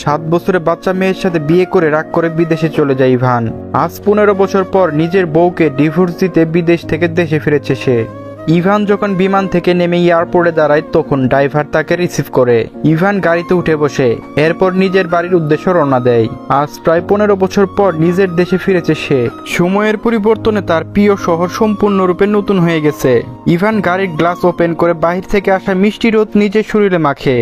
7 বছরের বাচ্চা মেয়ের সাথে বিয়ে করে রাগ করে বিদেশে চলে যায় ইভান। আজ 15 বছর পর নিজের বউকে ডিভোর্স দিতে বিদেশ থেকে দেশে ফিরেছে সে। ইভান যখন বিমান থেকে নেমে এয়ারপোর্টে দাঁড়ায় তখন ড্রাইভার তাকে রিসিভ করে। ইভান গাড়িতে উঠে বসে, এরপর নিজের বাড়ির উদ্দেশ্যে রওনা দেয়। আজ প্রায় 15 বছর পর নিজের দেশে ফিরেছে সে। সময়ের পরিবর্তনে তার প্রিয় শহর সম্পূর্ণরূপে নতুন হয়ে গেছে। ইভান গাড়ির গ্লাস ওপেন করে বাহির থেকে আসা মিষ্টি রোদ নিজের শরীরে মাখে।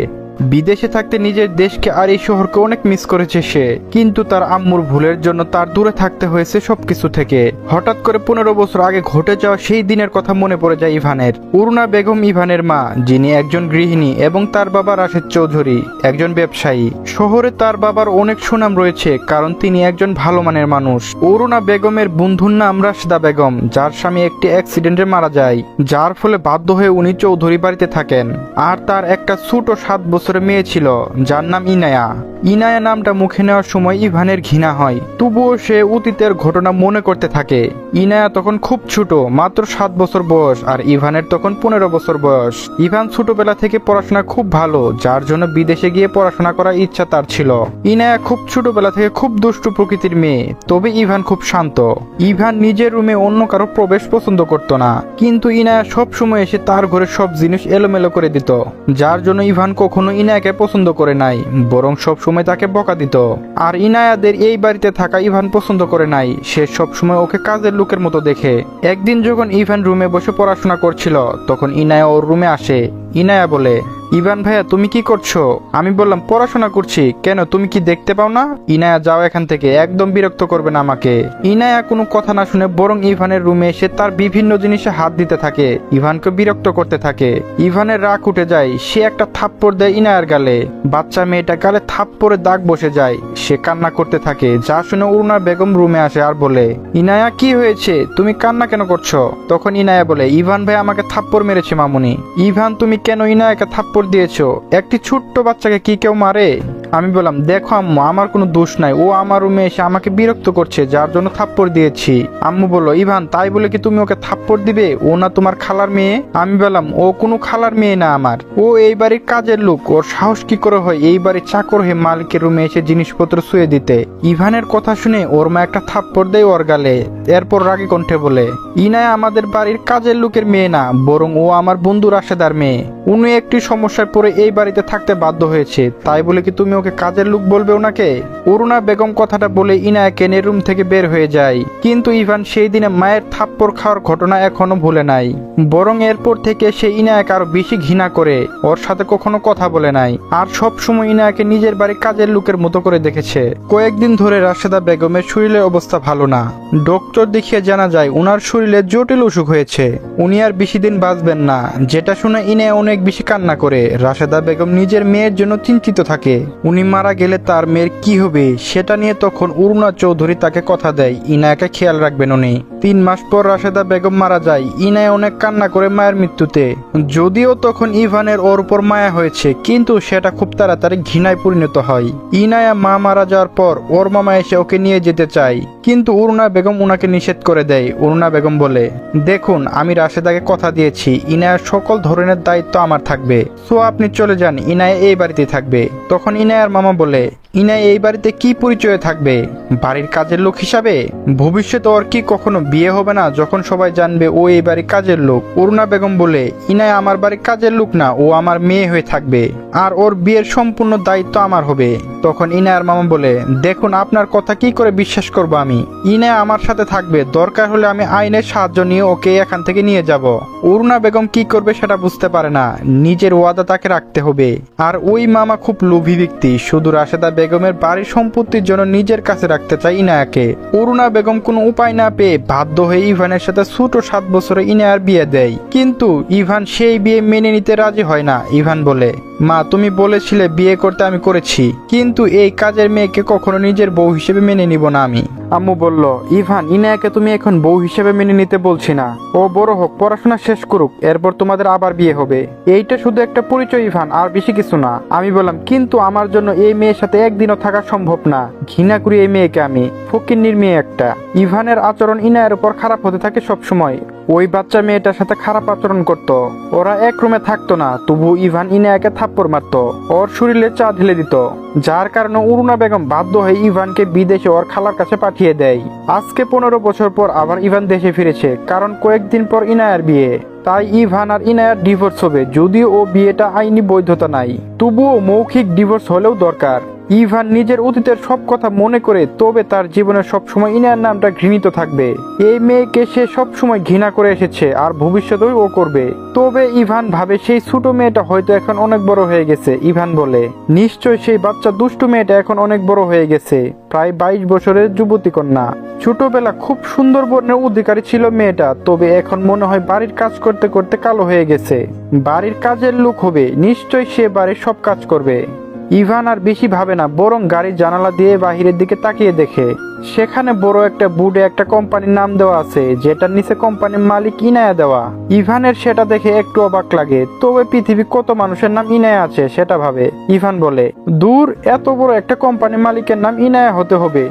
বিদেশে থাকতে নিজের দেশকে আর এই শহরকে অনেক মিস করেছে সে, কিন্তু তার আম্মুর ভুলের জন্য তার দূরে থাকতে হয়েছে সবকিছু থেকে। হঠাৎ করে 15 বছর আগে ঘটে যাওয়া সেই দিনের কথা মনে পড়ে যায় ইভানের। অরুণা বেগম ইভানের মা, যিনি একজন গৃহিণী, এবং তার বাবা রাশেদ চৌধুরী একজন ব্যবসায়ী। শহরে তার বাবার অনেক সুনাম রয়েছে কারণ তিনি একজন ভালো মানের মানুষ। অরুণা বেগমের বন্ধুর নাম রাশেদা বেগম, যার স্বামী একটি অ্যাক্সিডেন্টে মারা যায়, যার ফলে বাধ্য হয়ে উনি চৌধুরী বাড়িতে থাকেন। আর তার একটা ছোট 7 বছরের মেয়ে ছিল, যার নাম ইনায়া। ইনায়া নামটা মুখে নেওয়ার সময় ইভানের ঘৃণা হয়, তবুও সে অতীতের ঘটনা মনে করতে থাকে। ইনায়া তখন খুব ছোট, মাত্র 7 বছর বয়স, আর ইভানের তখন 15 বছর বয়স। ইভান ছোটবেলা থেকে পড়াশোনা খুব ভালো, যার জন্য বিদেশে গিয়ে পড়াশোনা করার ইচ্ছা তার ছিল। ইনায়া খুব ছোটবেলা থেকে খুব দুষ্টু প্রকৃতির মেয়ে, তবে ইভান খুব শান্ত। ইভান নিজের রুমে অন্য কারো প্রবেশ পছন্দ করত না, কিন্তু ইনায়া সব সময় এসে তার ঘরে সব জিনিস এলোমেলো করে দিত, যার জন্য ইভান কখনো ইনায়াকে পছন্দ করে নাই, বরং সব সময় তাকে বকা দিত। আর ইনায়াদের এই বাড়িতে থাকা ইভান পছন্দ করে নাই, সে সব সময় ওকে কাজের লোকের মতো দেখে। একদিন যখন ইভান রুমে বসে পড়াশোনা করছিল, তখন ইনায়া ওর রুমে আসে। ইনায়া বলে, ইভান ভাইয়া তুমি কি করছো? আমি বললাম পড়াশোনা করছি। কেন, তুমি কি দেখতে পাও না? ইনায়া যাও এখান থেকে, একদম বিরক্ত করবে না আমাকে। ইনায়া কোনো কথা না শুনে বরং ইভানের রুমে এসে তার বিভিন্ন জিনিসে হাত দিতে থাকে, ইভানকে বিরক্ত করতে থাকে। ইভানের রাগ উঠে যায়, সে একটা থাপ্পড় দেয় ইনায়ার গালে। বাচ্চা মেয়েটা গালে থাপ্পড়ে দাগ বসে যায়, সে কান্না করতে থাকে। যা শুনে অরুণা বেগম রুমে আসে আর বলে, ইনায়া কি হয়েছে, তুমি কান্না কেন করছো? তখন ইনায়া বলে, ইভান ভাই আমাকে থাপ্পড় মেরেছে মামুনি। ইভান তুমি কেন ইনায়াকে থাপ্পড় দিয়েছো? একটি ছোট্ট বাচ্চাকে কি কেউ মারে? আমি বললাম, দেখো আম্মু, আমার কোনো দোষ নাই, ও আমার রুমে এসে আমাকে বিরক্ত করছে, যার জন্য থাপ্পড় দিয়েছি। আম্মু বলল, ইভান তাই বলে কি তুমি ওকে থাপ্পড় দিবে? ও না তোমার খালার মেয়ে? আমি বললাম, ও কোনো খালার মেয়ে না আমার, ও এই বাড়ির কাজের লোক। ওর সাহস কি করে হয় এই বাড়ির চাকর হয়ে মালিকের রুমে এসে জিনিসপত্র শুয়ে দিতে? ইভানের কথা শুনে ওর মা একটা থাপ্পড় দেয় ওর গালে। এরপর রাগী কণ্ঠে বলে, ইনায়া আমাদের বাড়ির কাজের লোকের মেয়ে না, বরং ও আমার বন্ধু রাশেদার মেয়ে। উনি একটি সমস্যায় পড়ে এই বাড়িতে থাকতে বাধ্য হয়েছে, তাই বলে কি তুমি ওকে কাজের লোক বলবে ওনাকে? অরুণা বেগম কথাটা বলে ইনায়াকে নিয়ে রুম থেকে বের হয়ে যায়। কিন্তু ইভান সেই দিনে মায়ের থাপ্পড় খাওয়ার ঘটনা এখনো ভুলে নাই, বরং এরপর থেকে সে ইনায়াকে আরো বেশি ঘৃণা করে, ওর সাথে কখনো কথা বলে নাই, আর সব সময় ইনায়াকে নিজের বাড়ি কাজের লোকের মতো করে দেখেছে। কয়েকদিন ধরে রাশেদা বেগমের শরীরের অবস্থা ভালো না। ডক্টর দেখিয়ে জানা যায় উনার শরীরে জটিল অসুখ হয়েছে, উনি আর বেশি দিন বাঁচবেন না। যেটা শুনে ইনায়া অনেক বেশি কান্না করে। রাশেদা বেগম নিজের মেয়ের জন্য চিন্তিত থাকে, উনি মারা গেলে তার মেয়ের কি হবে সেটা নিয়ে। তখন অরুণা চৌধুরী তাকে কথা দেয় ইনায়াকে খেয়াল রাখবেন উনি। 3 মাস পর রাশেদা বেগম মারা যায়। ইনায়া অনেক কান্না করে মায়ের মৃত্যুতে। যদিও তখন ইভানের ওর উপর মায়া হয়েছে, কিন্তু সেটা খুব তাড়াতাড়ি ঘৃণায় পরিণত হয়। ইনায়া মা মারা যাওয়ার পর ওর মামা এসে ওকে নিয়ে যেতে চায়, কিন্তু অরুণা বেগম ওনাকে নিষেধ করে দেয়। অরুণা বেগম বলে, দেখুন আমি রাশেদাকে কথা দিয়েছি ইনায়ার সকল ধরনের দায়িত্ব আমার থাকবে, সো আপনি চলে যান, ইনায়া এই বাড়িতে থাকবে। তখন ইনায়ার মামা বলে, ইনায়া এই বাড়িতে কি পরিচয়ে থাকবে? বাড়ির কাজের লোক হিসাবে? ভবিষ্যতে ওর কি কখনো বিয়ে হবে না যখন সবাই জানবে ও এই বাড়ির কাজের লোক? অরুণা বেগম বলে, ইনায়া আমার বাড়ির কাজের লোক না, ও আমার মেয়ে হয়ে থাকবে, আর ওর বিয়ের সম্পূর্ণ দায়িত্ব আমার হবে। তখন ইনায়ার মামা বলে, দেখুন আপনার কথা কি করে বিশ্বাস করবো আমি? ইনায়া আমার সাথে থাকবে, দরকার হলে আমি আইনের সাহায্য নিয়ে ওকে এখান থেকে নিয়ে যাব। অরুণা বেগম কি করবে সেটা বুঝতে পারে না, নিজের ওয়াদা তাকে রাখতে হবে। আর ওই মামা খুব লোভী ব্যক্তি, শুধু রাশেদা বেগমের বাড়ির সম্পত্তির জন্য নিজের কাছে রাখতে চায় ইনায়াকে। অরুণা বেগম কোনো উপায় না পেয়ে বাধ্য হয়ে ইভানের সাথে ছোট 7 বছরে ইনায়ার বিয়ে দেয়। কিন্তু ইভান সেই বিয়ে মেনে নিতে রাজি হয় না। ইভান বলে, মা তুমি বলেছিলে বিয়ে করতে, আমি করেছি, কিন্তু এই কাজের মেয়েকে কখনো নিজের বউ হিসেবে মেনে নিব না আমি। আম্মু বলল, ইভান ইনায়াকে তুমি এখন বউ হিসেবে মেনে নিতে বলছি না, ও বড় হোক, পড়াশোনা শেষ করুক, এরপর তোমাদের আবার বিয়ে হবে। এইটা শুধু একটা পরিচয় ইভান, আর বেশি কিছু না। আমি বললাম, কিন্তু আমার জন্য এই মেয়ের সাথে একদিনও থাকা সম্ভব না, ঘৃণা করি এই মেয়েকে আমি, ফকিন্নির মেয়ে একটা। ইভানের আচরণ ইনায়ের উপর খারাপ হতে থাকে সব সময়। ওই বাচ্চা মেয়েটার সাথে খারাপ আচরণ করত। ওরা এক রুমে থাকতো না, তবু ইভান ইনায়াকে থাপ্পড় মারত, ওর শরীরে চা ঢেলে দিত, যার কারণে অরুণা বেগম বাধ্য হয়ে ইভানকে বিদেশে ওর খালার কাছে পাঠিয়ে দেয়। আজকে 15 বছর পর আবার ইভান দেশে ফিরেছে, কারণ কয়েকদিন পর ইনায়ার বিয়ে। তাই ইভান আর ইনায়ার ডিভোর্স হবে। যদিও ও বিয়েটা আইনি বৈধতা নাই, তবুও মৌখিক ডিভোর্স হলেও দরকার। ইভান নিজের অতীতের সব কথা মনে করে, তবে তার জীবনে সবসময় ইনায়ার নামটা ঘৃণিত থাকবে। এই মেয়েকে সে সবসময় ঘৃণা করে এসেছে, আর ভবিষ্যতেও ও করবে। তবে ইভান ভাবে সেই ছোট মেয়েটা হয়তো এখন অনেক বড় হয়ে গেছে। ইভান বলে, নিশ্চয় সেই বাচ্চা দুষ্টু মেয়েটা এখন অনেক বড় হয়ে গেছে, প্রায় 22 বছরের যুবতী কন্যা। ছোটবেলা খুব সুন্দর বর্ণের অধিকারী ছিল মেয়েটা, তবে এখন মনে হয় বাড়ির কাজ করতে করতে কালো হয়ে গেছে। বাড়ির কাজের লোক হবে, নিশ্চয় সে বাড়ির সব কাজ করবে। ইভান আর বেশি ভাবে না, বরং গাড়ির জানালা দিয়ে বাহিরের দিকে তাকিয়ে দেখে সেখানে বড় একটা বোর্ডে একটা কোম্পানির নাম দেওয়া আছে, যেটার নিচে কোম্পানির মালিক ইনায়া দেওয়া। ইভানের সেটা দেখে একটু অবাক লাগে, তবে পৃথিবী কত মানুষের নাম ইনায়া আছে সেটা ভাবে। ইভান বলে, দূর, এত বড় একটা কোম্পানির মালিকের নাম ইনায়া হতে হবে?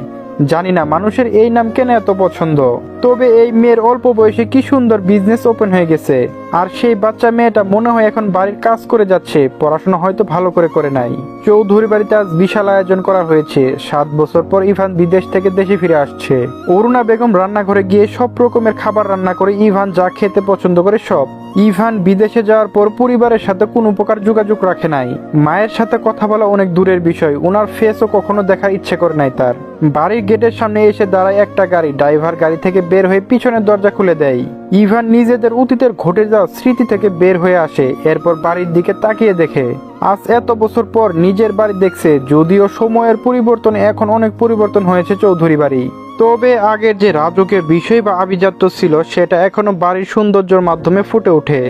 জানি না মানুষের এই নাম কেন এত পছন্দ। তবে এই মেয়ের অল্প বয়সে কি সুন্দর বিজনেস ওপেন হয়ে গেছে। আর সেই বাচ্চা মেয়েটা মনে হয় এখন বাড়ির কাজ করে যাচ্ছে, পড়াশোনা হয়তো ভালো করে নাই। চৌধুরী বাড়িতে আজ বিশাল আয়োজন করা হয়েছে। 7 বছর পর ইভান বিদেশ থেকে দেশে ফিরে আসছে। অরুণা বেগম রান্নাঘরে গিয়ে সব রকমের খাবার রান্না করে ইভান যা খেতে পছন্দ করে সব। ইভান বিদেশে যাওয়ার পর পরিবারের সাথে কোনো প্রকার যোগাযোগ রাখে নাই। মায়ের সাথে কথা বলা অনেক দূরের বিষয়, ওনার ফেসও কখনো দেখার ইচ্ছে করে নাই তার। বাড়ির গেটের সামনে এসে দাঁড়ায় একটা গাড়ি। ড্রাইভার গাড়ি থেকে বের হয়ে পিছনের দরজা খুলে দেয়। ইভান নিজেদের অতীতের ঘটে যাওয়া স্মৃতি থেকে বের হয়ে আসে। এরপর বাড়ির দিকে তাকিয়ে দেখে আজ এত বছর পর নিজের বাড়ি দেখছে। যদিও সময়ের পরিবর্তনে এখন অনেক পরিবর্তন হয়েছে চৌধুরী বাড়ি, তবে আগের যে রাজকীয় বিষয় বা আভিজাত্য ছিল সেটা এখনো বাড়ির সৌন্দর্যের মাধ্যমে ফুটে ওঠে।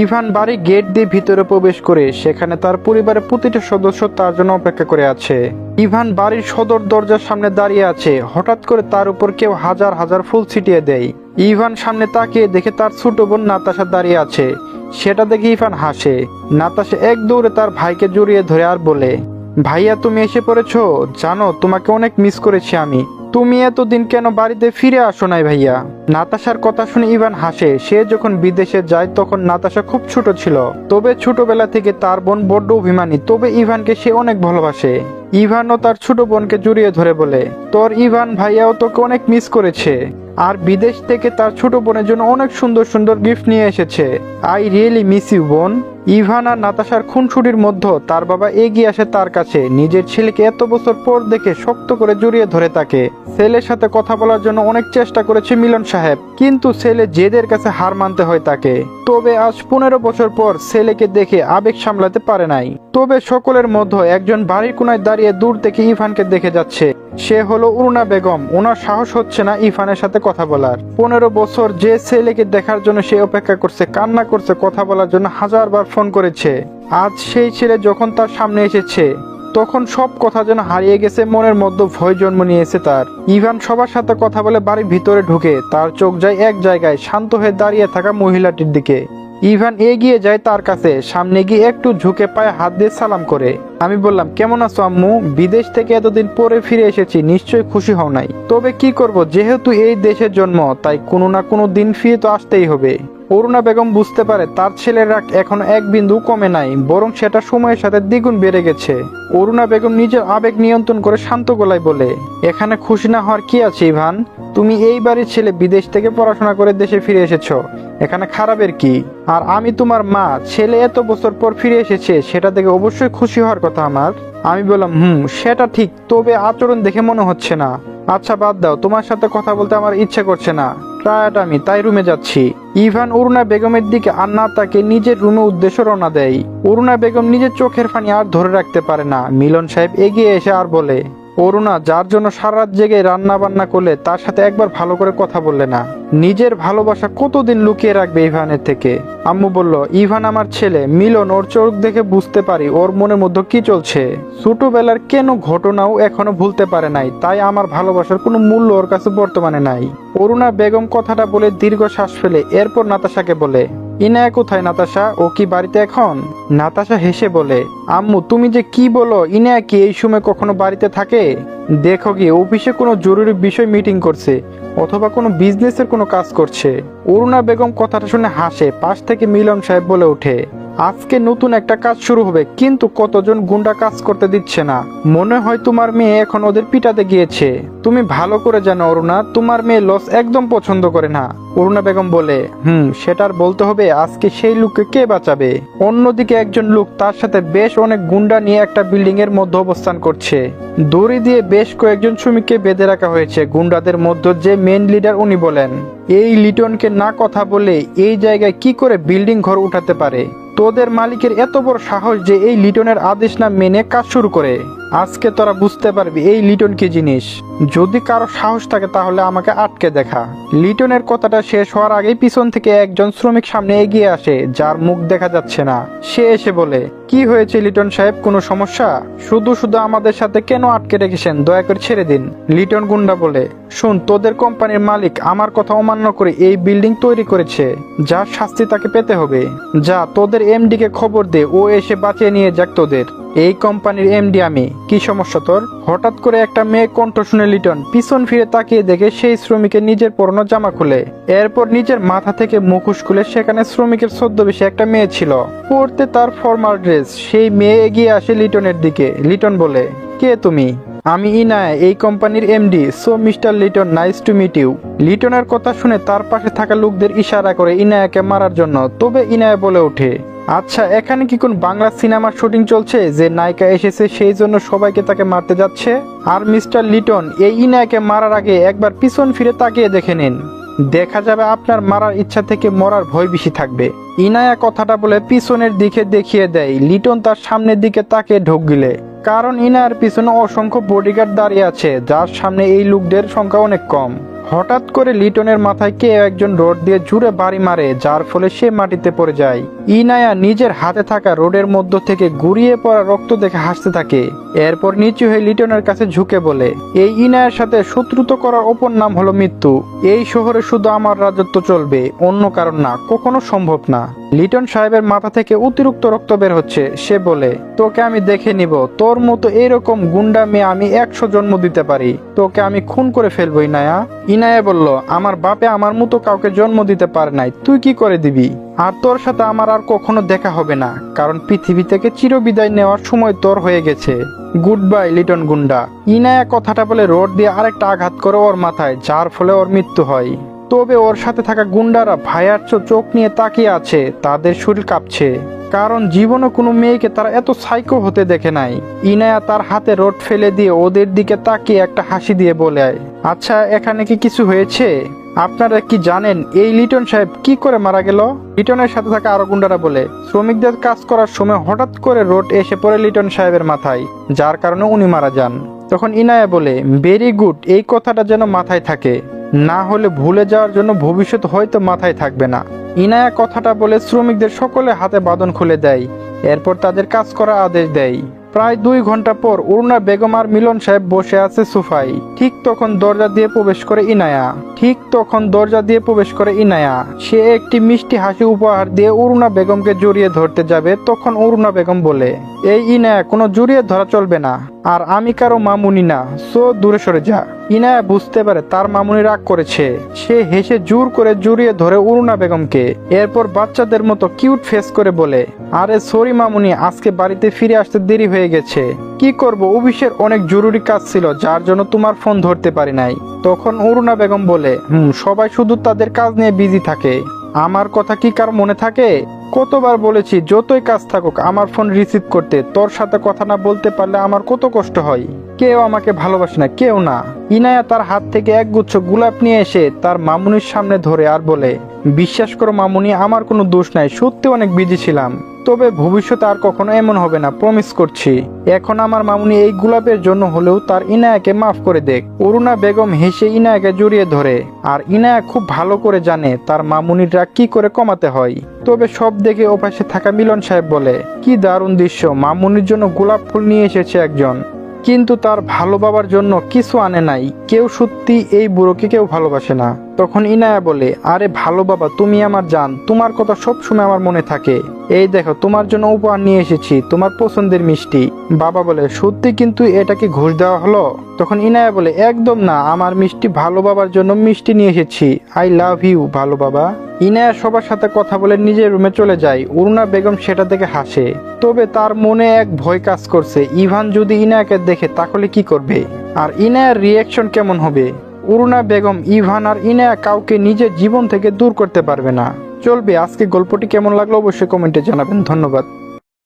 ইভান বাড়ির গেট দিয়ে ভিতরে প্রবেশ করে সেখানে তার পরিবারের প্রতিটা সদস্য তার জন্য অপেক্ষা করে আছে। ইভান বাড়ির সদর দরজার সামনে দাঁড়িয়ে আছে। হঠাৎ করে তার উপর কেউ হাজার হাজার ফুল ছিটিয়ে দেয়। ইভান সামনে তাকিয়ে দেখে তার ছোট বোন নাতাশা দাঁড়িয়ে আছে। সেটা দেখে ইভান হাসে। নাতাশা এক দৌড়ে তার ভাইকে জড়িয়ে ধরে আর বলে, ভাইয়া তুমি এসে পড়েছো? জানো তোমাকে অনেক মিস করেছি আমি। তুমি এতদিন কেন বাড়িতে ফিরে আসো নাই ভাইয়া? নাতাশার কথা শুনে ইভান হাসে। সে যখন বিদেশে যায় তখন নাতাশা খুব ছোট ছিল, তবে ছোটবেলা থেকে তার বোন বড্ড অভিমানী, তবে ইভানকে সে অনেক ভালোবাসে। ইভানও তার ছোট বোনকে জড়িয়ে ধরে বলে, তোর ইভান ভাইয়াও তোকে অনেক মিস করেছে, আর বিদেশ থেকে তার ছোট বোনের জন্য অনেক সুন্দর সুন্দর গিফট নিয়ে এসেছে। আই রিয়েলি মিস ইউ বোন। ইভান আর নাতাশার খুনসুটির মধ্যে তার বাবা এগিয়ে আসে তার কাছে। নিজের ছেলেকে এত বছর পর দেখে শক্ত করে জড়িয়ে ধরে তাকে। ছেলের সাথে কথা বলার জন্য অনেক চেষ্টা করেছে মিলন সাহেব, কিন্তু ছেলে জেদের কাছে হার মানতে হয় তাকে। তবে আজ 15 বছর পর ছেলেকে দেখে আবেগ সামলাতে পারে নাই। তবে সকলের মধ্যে একজন বাড়ির কোনায় দাঁড়িয়ে দূর থেকে ইভানকে দেখে যাচ্ছে। সে হলো অরুণা বেগম। ওনার সাহস হচ্ছে না ইভানের সাথে কথা বলার। 15 বছর যে ছেলেকে দেখার জন্য সে অপেক্ষা করছে, কান্না করছে, কথা বলার জন্য হাজারবার ফোন করেছে। আজ সেই ছেলে যখন তার সামনে এসেছে তখন সব কথা যেন হারিয়ে গেছে। মনের মধ্যে ভয় জন্ম নিয়েছে তার। ইভান সবার সাথে কথা বলে বাড়ির ভিতরে ঢুকে। তার চোখ যায় এক জায়গায়, শান্ত হয়ে দাঁড়িয়ে থাকা মহিলাটির দিকে। ইভান এগিয়ে যায় তার কাছে। সামনে গিয়ে একটু ঝুঁকে পায়ে হাত দিয়ে সালাম করে। আমি বললাম, কেমন আছো আম্মু? বিদেশ থেকে এতদিন পরে ফিরে এসেছি, নিশ্চয়ই খুশি হও নাই? তবে কি করব, যেহেতু এই দেশের জন্ম, তাই কোনো না কোনো দিন ফিরে তো আসতেই হবে। অরুণা বেগম বুঝতে পারে তার ছেলের রাগ এখন এক বিন্দু কমে নাই, বরং সেটা সময়ের সাথে দ্বিগুণ বেড়ে গেছে। অরুণা বেগম নিজের আবেগ নিয়ন্ত্রণ করে শান্ত গলায় বলে, এখানে খুশি না হওয়ার কি আছে ইভান? তুমি এই বাড়ির ছেলে, বিদেশ থেকে পড়াশোনা করে দেশে ফিরে এসেছো, এখানে খারাপের কি? আর আমি তোমার মা, ছেলে এত বছর পর ফিরে এসেছে, সেটা দেখে অবশ্যই খুশি হওয়ার কথা আমার। আমি বললাম, সেটা ঠিক, তবে আচরণ দেখে মনে হচ্ছে না। আচ্ছা বাদ দাও, তোমার সাথে কথা বলতে আমার ইচ্ছে করছে না, টায়ার্ড আমি, তাই রুমে যাচ্ছি। ইভান অরুণা বেগমের দিকে আর না তাকে নিজের রুমে উদ্দেশ্য রওনা দেয়। অরুণা বেগম নিজের চোখের পানি আর ধরে রাখতে পারে না। মিলন সাহেব এগিয়ে এসে আর বলে, অরুণা, যার জন্য সারা রাত জেগে রান্না বান্না করলে তার সাথে একবার ভালো করে কথা বললে না। নিজের ভালোবাসা কতদিন লুকিয়ে রাখবে ইভানের থেকে? আম্মু বলল, ইভান আমার ছেলে। মিলন, ওর চোখ দেখে বুঝতে পারি ওর মনের মধ্যে কি চলছে। ছোটবেলার কেন ঘটনাও এখনো ভুলতে পারে নাই, তাই আমার ভালোবাসার কোনো মূল্য ওর কাছে বর্তমানে নাই। অরুণা বেগম কথাটা বলে দীর্ঘ শ্বাস ফেলে এরপর নাতাশাকে বলে, ইনায়া কোথায় নাতাশা, ও কি বাড়িতে এখন? নাতাশা হেসে বলে, আম্মু তুমি যে কি বলো, ইনায়া কি এই সময় কখনো বাড়িতে থাকে? দেখো কি অফিসে কোনো জরুরি বিষয় মিটিং করছে অথবা কোনো বিজনেসের কোনো কাজ করছে। অরুণা বেগম কথাটা শুনে হাসে। পাশ থেকে মিলন সাহেব বলে ওঠে, আজকে নতুন একটা কাজ শুরু হবে, কিন্তু কতজন গুন্ডা কাজ করতে দিচ্ছে না। মনে হয় তোমার মেয়ে এখন ওদের পিটাতে গিয়েছে। তুমি ভালো করে জানো অরুণা, তোমার মেয়ে লস একদম পছন্দ করে না। অরুণা বেগম বলে, সেটার বলতে হবে, আজকে সেই লোককে কে বাঁচাবে? অন্যদিকে একজন লোক তার সাথে বেশ অনেক গুন্ডা নিয়ে একটা বিল্ডিং এর মধ্যে অবস্থান করছে। দড়ি দিয়ে বেশ কয়েকজন শ্রমিককে বেঁধে রাখা হয়েছে। গুন্ডাদের মধ্যে যে মেন লিডার উনি বলেন, এই লিটনকে না কথা বলে এই জায়গায় কি করে বিল্ডিং ঘর উঠাতে পারে? তোদের মালিকের এত বড় সাহস যে এই লিটনের আদেশ না মেনে কাজ শুরু করে। আজকে তোরা বুঝতে পারবি এই লিটন কি জিনিস। যদি কারো সাহস থাকে তাহলে আমাকে আটকে দেখা। লিটনের কথাটা শেষ হওয়ার আগেই পিছন থেকে একজন শ্রমিক সামনে এগিয়ে আসে, যার মুখ দেখা যাচ্ছে না। সে এসে বলে, কি হয়েছে লিটন সাহেব, কোনো সমস্যা? শুধু শুধু আমাদের সাথে কেন আটকে রেখেছেন, দয়া করে ছেড়ে দিন। লিটন গুন্ডা বলে, শোন, তোদের কোম্পানির মালিক আমার কথা অমান্য করে এই বিল্ডিং তৈরি করেছে, যার শাস্তি তাকে পেতে হবে। যা তোদের এমডি কে খবর দে, ও এসে বাঁচিয়ে নিয়ে যাক তোদের। এই কোম্পানির এমডি আমি। কি সমস্যা তোর? হঠাৎ করে একটা মেয়ে কণ্ঠ শুনে লিটন পিছন ফিরে তাকিয়ে দেখে সেই শ্রমিকের নিজের পরনো জামা খুলে। এরপর নিজের মাথা থেকে মুখোশ খুলে সেখানে শ্রমিকের ছদ্মবেশে একটা মেয়ে ছিল, পরতে তার ফর্মাল ড্রেস। সেই মেয়ে এগিয়ে আসে লিটনের দিকে। লিটন বলে, কে তুমি? আমি ইনায়া, এই কোম্পানির MD. So mister Liton, nice to meet you. লিটনের কথা শুনে তার পাশে থাকা লোকদের ইশারা করে ইনায়াকে মারার জন্য। তবে ইনায়া বলে ওঠে, আচ্ছা, এখানে কি কোন বাংলা সিনেমার শুটিং চলছে যে নায়িকা এসেছে সেই জন্য সবাইকে তাকে মারতে যাচ্ছে? আর মিস্টার লিটন, এই ইনায়াকে মারার আগে একবার পিছন ফিরে তাকিয়ে দেখে নিন, দেখা যাবে আপনার মারার ইচ্ছা থেকে মরার ভয় বেশি থাকবে। ইনায়া কথাটা বলে পিছনের দিকে দেখিয়ে দেয়। লিটন তার সামনের দিকে তাকিয়ে ঢোক গিলে, কারণ ইনায়ার পিছনে অসংখ্য বডিগার্ড দাঁড়িয়ে আছে, যার সামনে এই লোকদের সংখ্যা অনেক কম। হঠাৎ করে লিটনের মাথায় কে একজন রড দিয়ে জুড়ে বাড়ি মারে, যার ফলে সে মাটিতে পড়ে যায়। ইনায়া নিজের হাতে থাকা রোডের মধ্য থেকে গুড়িয়ে পড়া রক্ত দেখে হাসতে থাকে। এরপর নিচু হয়ে লিটনের কাছে ঝুঁকে বলে, এই ইনায়ার সাথে শত্রুতা করার অপর নাম হলো মৃত্যু। এই শহরে শুধু আমার রাজত্ব চলবে, অন্য কারণ না, কখনো সম্ভব না। লিটন সাহেবের মাথা থেকে অতিরিক্ত রক্ত বের হচ্ছে। সে বলে, তোকে আমি দেখে নিব, তোর মতো এরকম গুন্ডা মেয়ে আমি 100 জন্ম দিতে পারি, তোকে আমি খুন করে ফেলবো ইনায়া। ইনায়া বলল, আমার বাপে আমার মতো কাউকে জন্ম দিতে পারে নাই, তুই কি করে দিবি? আর তোর সাথে আমার আর কখনো দেখা হবে না, কারণ পৃথিবী থেকে চিরবিদায় নেওয়ার সময় তোর হয়ে গেছে। গুড বাই লিটন গুন্ডা। ইনায়া কথাটা বলে রড দিয়ে আরেকটা আঘাত করে ওর মাথায়, যার ফলে ওর মৃত্যু হয়। তবে ওর সাথে থাকা গুন্ডারা ভাইয়ার চোখ নিয়ে তাকিয়ে আছে, তাদের শরীর কাঁপছে, কারণ জীবনে কোনো মেয়েকে তারা এত সাইকো হতে দেখে নাই। ইনায়া তার হাতে রড ফেলে দিয়ে ওদের দিকে তাকিয়ে একটা হাসি দিয়ে বলে, আচ্ছা, এখানে কি কিছু হয়েছে? আপনারা কি জানেন এই লিটন সাহেব কি করে মারা গেল? লিটনের সাথে থাকা আরো গুন্ডারা বলে, শ্রমিকদের কাজ করার সময় হঠাৎ করে রড এসে পড়ে লিটন সাহেবের মাথায়, যার কারণে উনি মারা যান। তখন ইনায়া বলে, ভেরি গুড, এই কথাটা যেন মাথায় থাকে, না হলে ভুলে যাওয়ার জন্য ভবিষ্যৎ হয়তো মাথায় থাকবে না। ইনায়া কথাটা বলে শ্রমিকদের সকলে হাতে বাঁধন খুলে দেয়। এরপর তাদের কাজ করার আদেশ দেয়। প্রায় 2 ঘন্টা পর অরুণা বেগম আর মিলন সাহেব বসে আছে সোফায়। ঠিক তখন দরজা দিয়ে প্রবেশ করে ইনায়া। সে একটি মিষ্টি হাসি উপহার দিয়ে অরুণা বেগমকে জড়িয়ে ধরতে যাবে, তখন অরুণা বেগম বলে, এই ইনায়া, কোনো জড়িয়ে ধরা চলবে না, আর আমি কারো মামুনি না, সো দূরে সরে যা। ইনায়া বুঝতে পারে তার মামুনি রাগ করেছে। সে হেসে জোর করে জড়িয়ে ধরে অরুণা বেগমকে। এরপর বাচ্চাদের মতো কিউট ফেস করে বলে, আরে সরি মামুনি, আজকে বাড়িতে ফিরে আসতে দেরি হয়ে গেছে। কি করব, অফিসের অনেক জরুরি কাজ ছিল, যার জন্য তোমার ফোন ধরতে পারি নাই। তখন অরুণা বেগম বলে, সবাই শুধু তাদের কাজ নিয়ে বিজি থাকে, আমার কথা কি কার মনে থাকে? কতবার বলেছি যতই কাজ থাকুক আমার ফোন রিসিভ করতে, তোর সাথে কথা না বলতে পারলে আমার কত কষ্ট হয়। কেউ আমাকে ভালোবাসে না, কেউ না। ইনায়া তার হাত থেকে একগুচ্ছ গোলাপ নিয়ে এসে তার মামুনির সামনে ধরে আর বলে, বিশ্বাস করো মামুনি, আমার কোনো দোষ নাই, সত্যি অনেক বিজি ছিলাম, তবে ভবিষ্যতে আর কখনো এমন হবে না, প্রমিস করছি। এখন আমার মামুনি এই গোলাপের জন্য হলেও তার ইনায়াকে মাফ করে দেখ। অরুণা বেগম হেসে ইনায়াকে জড়িয়ে ধরে, আর ইনায়া খুব ভালো করে জানে তার মামুনির রাগ কি করে কমাতে হয়। তবে সব দেখে ওপাশে থাকা মিলন সাহেব বলে, কি দারুণ দৃশ্য, মামুনির জন্য গোলাপ ফুল নিয়ে এসেছে একজন, কিন্তু তার ভালো বাবার জন্য কিছু আনে নাই। কেউ সত্যি এই বুড়োকে কেউ ভালোবাসে না। তখন ইনায়া বলে, আরে ভালো বাবা, তুমি আমার জান, তোমার কথা সবসময় আমার মনে থাকে। এই দেখো তোমার জন্য উপহার নিয়ে এসেছি, তোমার পছন্দের মিষ্টি। বাবা বলে, সত্যি কিন্তু এটা কি ঘুষ দেওয়া হলো? তখন ইনায়া বলে, একদম না, আমার মিষ্টি ভালো বাবার জন্য মিষ্টি নিয়ে এসেছি। আই লাভ ইউ ভালো বাবা। ইনায়া সবার সাথে কথা বলে নিজের রুমে চলে যায়। অরুণা বেগম সেটা দেখে হাসে, তবে তার মনে এক ভয় কাজ করছে, ইভান যদি ইনায়াকে দেখে তাহলে কি করবে, আর ইনায়ার রিয়াকশন কেমন হবে। অরুণা বেগম, ইভান আর ইনায়া কাউকে নিজের জীবন থেকে দূর করতে পারবে না। চলবে, আজকে গল্পটি কেমন লাগলো অবশ্যই কমেন্টে জানাবেন। ধন্যবাদ।